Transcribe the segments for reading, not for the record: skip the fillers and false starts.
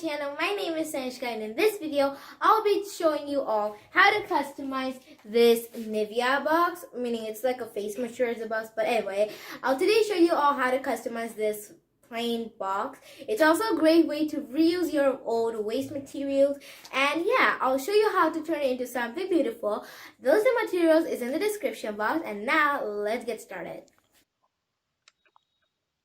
channel. My name is Tanishka, and in this video, I'll be showing you all how to customize this Nivea box, meaning it's like a face moisturizer box, but anyway, I'll today show you all how to customize this plain box. It's also a great way to reuse your old waste materials, and yeah, I'll show you how to turn it into something beautiful. The list of materials is in the description box, and now let's get started.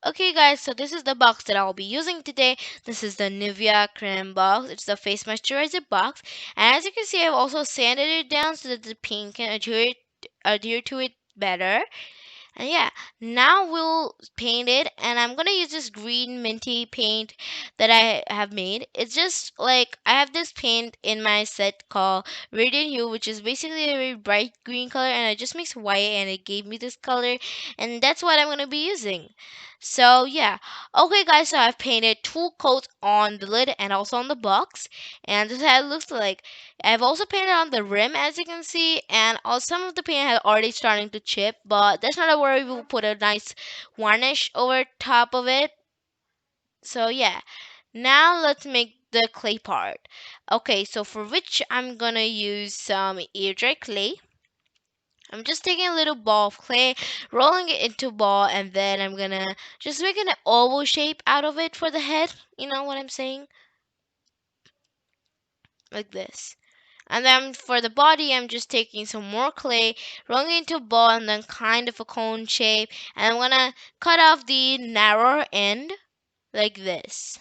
Okay guys, so this is the box that I'll be using today. This is the Nivea cream box. It's the face moisturizer box. And as you can see, I've also sanded it down so that the paint can adhere to it better. And yeah, now we'll paint it, and I'm gonna use this green minty paint that I have made. It's just like I have this paint in my set called Radiant Hue, which is basically a very bright green color, and I just mixed white and it gave me this color, and that's what I'm gonna be using. So yeah, okay guys, so I've painted two coats on the lid and also on the box, and this is how it looks like. I've also painted on the rim, as you can see, and some of the paint had already starting to chip, but that's not a worry. We'll put a nice varnish over top of it. So yeah, now let's make the clay part. Okay, so for which I'm gonna use some air dry clay. I'm just taking a little ball of clay, rolling it into a ball, and then I'm gonna just make an oval shape out of it for the head. You know what I'm saying? Like this. And then for the body, I'm just taking some more clay, rolling it into a ball, and then kind of a cone shape. And I'm gonna cut off the narrower end like this,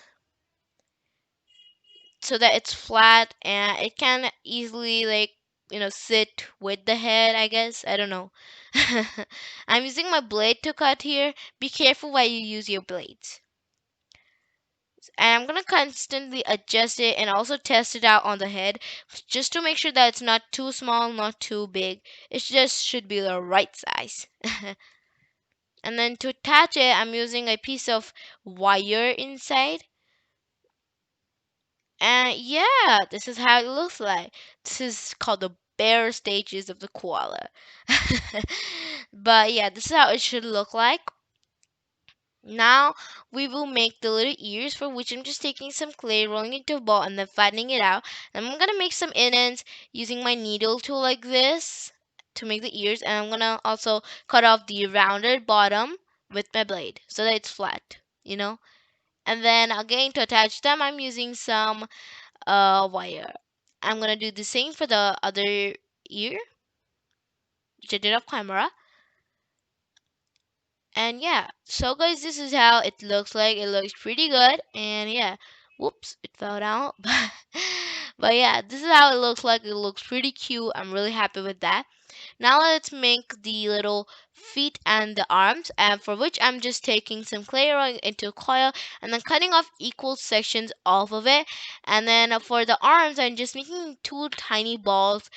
so that it's flat and it can easily sit with the head, I guess. I don't know. I'm using my blade to cut here. Be careful while you use your blades. And I'm gonna constantly adjust it and also test it out on the head just to make sure that it's not too small, not too big. It just should be the right size. And then to attach it, I'm using a piece of wire inside. And yeah, this is how it looks like. This is called the bare stages of the koala. But yeah, this is how it should look like. Now we will make the little ears, for which I'm just taking some clay, rolling it into a ball, and then flattening it out. And I'm gonna make some indents using my needle tool like this to make the ears, and I'm gonna also cut off the rounded bottom with my blade so that it's flat, you know. And then again, to attach them, I'm using some wire. I'm gonna do the same for the other ear, which I did off camera. And yeah, so guys, this is how it looks like. It looks pretty good. And yeah, whoops, it fell down. But yeah, this is how it looks like. It looks pretty cute. I'm really happy with that. Now let's make the little feet and the arms, and for which I'm just taking some clay rolling into a coil and then cutting off equal sections off of it. And then for the arms, I'm just making two tiny balls,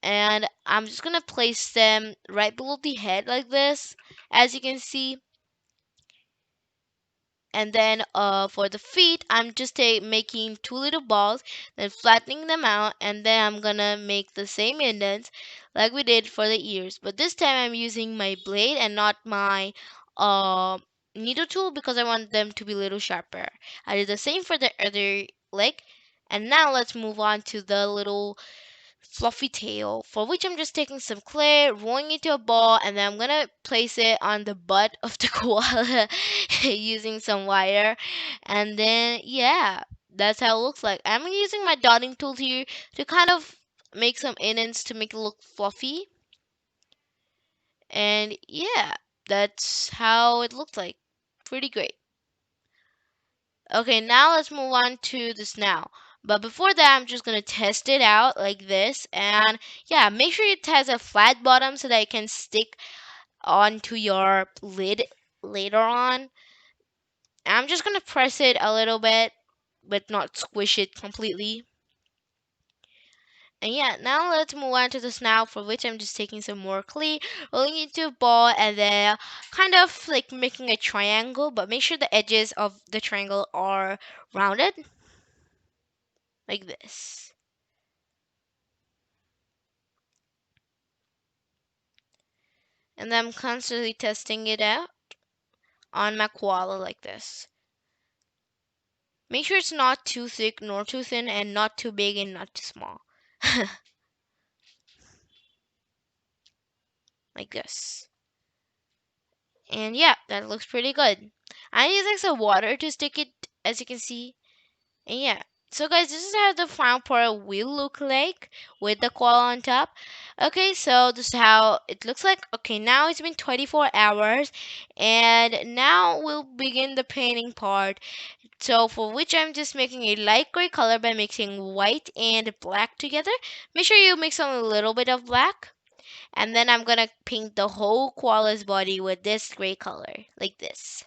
and I'm just gonna place them right below the head like this, as you can see. And then for the feet, I'm just making two little balls, then flattening them out, and then I'm gonna make the same indents like we did for the ears. But this time I'm using my blade and not my uh, needle tool, because I want them to be a little sharper. I did the same for the other leg. And now let's move on to the little fluffy tail, for which I'm just taking some clay, rolling it into a ball, and then I'm gonna place it on the butt of the koala using some wire. And then yeah, that's how it looks like. I'm using my dotting tool here to kind of make some indents to make it look fluffy. And yeah, that's how it looks like. Pretty great. Okay, now let's move on to the snout. But before that, I'm just gonna test it out like this. And yeah, make sure it has a flat bottom so that it can stick onto your lid later on. I'm just gonna press it a little bit, but not squish it completely. And yeah, now let's move on to the snout, for which I'm just taking some more clay, rolling it into a ball, and then kind of like making a triangle, but make sure the edges of the triangle are rounded like this. And I'm constantly testing it out on my koala like this. Make sure it's not too thick nor too thin, and not too big and not too small. Like this. And yeah, that looks pretty good. I'm using some water to stick it, as you can see. And yeah. So guys, this is how the final product will look like with the koala on top. Okay, so this is how it looks like. Okay, now it's been 24 hours, and now we'll begin the painting part. So for which I'm just making a light gray color by mixing white and black together. Make sure you mix a little bit of black. And then I'm gonna paint the whole koala's body with this gray color, like this.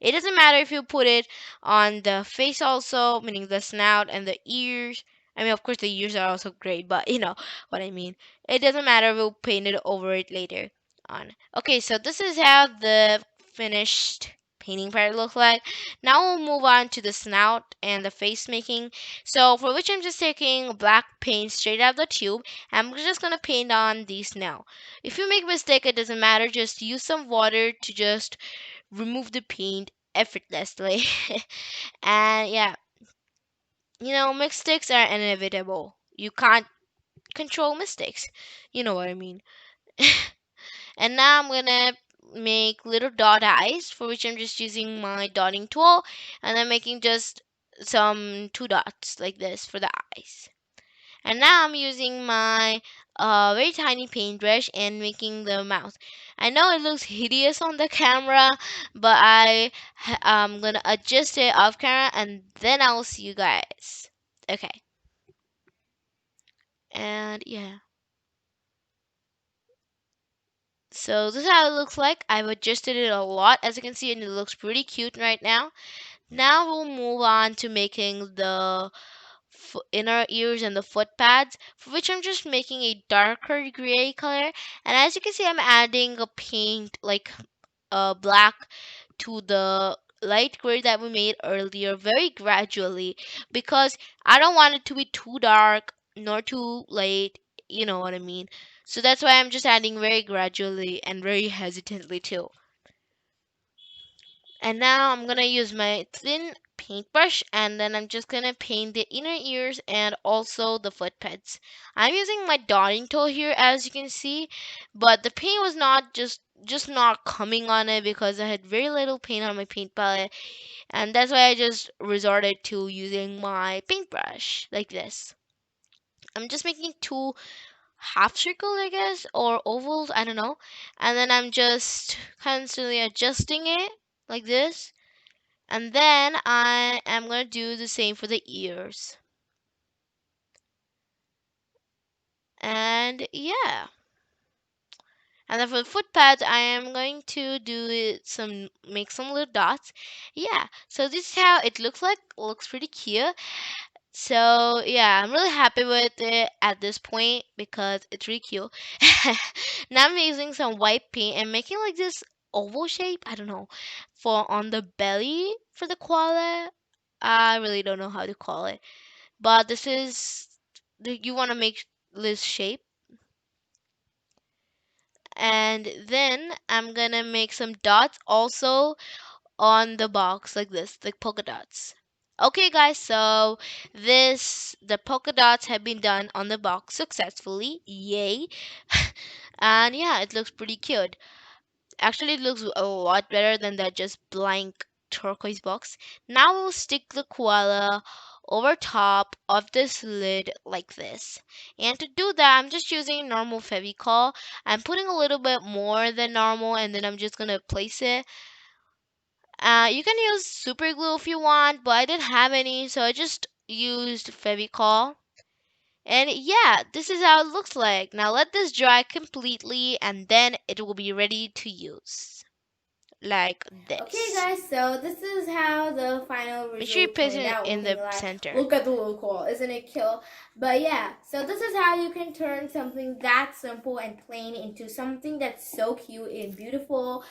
It doesn't matter if you put it on the face also, meaning the snout and the ears. I mean, of course, the ears are also gray, but you know what I mean. It doesn't matter, we'll paint it over it later on. Okay, so this is how the finished painting part looks like. Now we'll move on to the snout and the face making. So for which I'm just taking black paint straight out of the tube. I'm just gonna paint on these now. If you make a mistake, it doesn't matter. Just use some water to just remove the paint effortlessly. And yeah, mistakes are inevitable. You can't control mistakes. You know what I mean. And now I'm gonna make little dot eyes, for which I'm just using my dotting tool, and I'm making just some two dots like this for the eyes. And now I'm using my very tiny paintbrush and making the mouth. I know it looks hideous on the camera, but I'm gonna adjust it off camera and then I'll see you guys. Okay. And yeah. So this is how it looks like. I've adjusted it a lot, as you can see, and it looks pretty cute right now. Now we'll move on to making the inner ears and the foot pads, for which I'm just making a darker gray color. And as you can see, I'm adding a paint like black to the light gray that we made earlier very gradually, because I don't want it to be too dark nor too light. You know what I mean. So that's why I'm just adding very gradually and very hesitantly too. And now I'm gonna use my thin paintbrush, and then I'm just gonna paint the inner ears and also the foot pads. I'm using my dotting tool here, as you can see, but the paint was not just not coming on it because I had very little paint on my paint palette, and that's why I just resorted to using my paintbrush like this. I'm just making two half circle, I guess, or ovals, I don't know. And then I'm just constantly adjusting it like this. And then I am going to do the same for the ears. And yeah. And then for the foot pads, I am going to make some little dots. Yeah. So this is how it looks like. Looks pretty cute. So yeah, I'm really happy with it at this point because it's really cute. Now I'm using some white paint and making like this oval shape. I don't know, for on the belly for the koala. I really don't know how to call it, but this is you want to make this shape, and then I'm gonna make some dots also on the box like this, like polka dots. Okay guys, so the polka dots have been done on the box successfully. Yay. And yeah, it looks pretty cute. Actually, it looks a lot better than that just blank turquoise box. Now we'll stick the koala over top of this lid like this. And to do that, I'm just using normal Fevicol. I'm putting a little bit more than normal, and then I'm just gonna place it. You can use super glue if you want, but I didn't have any, so I just used Fevicol. And yeah, this is how it looks like. Now let this dry completely, and then it will be ready to use. Like Okay, this. guys, so this is how the final Make sure you result place turned it out. in Looking the like, center. look at the little coil, isn't it cute? But yeah, so this is how you can turn something that simple and plain into something that's so cute and beautiful.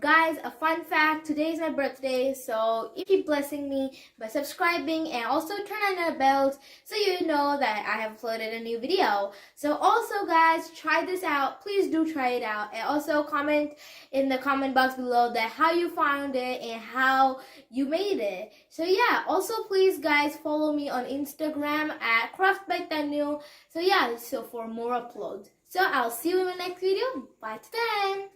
Guys, a fun fact, today is my birthday, so you keep blessing me by subscribing and also turn on the bells so you know that I have uploaded a new video. So also guys, try this out. Please do try it out, and also comment in the comment box below that how you found it and how you made it. So yeah, also please guys follow me on Instagram at Craft by Tanu. So yeah, so for more uploads. So I'll see you in my next video. Bye to then.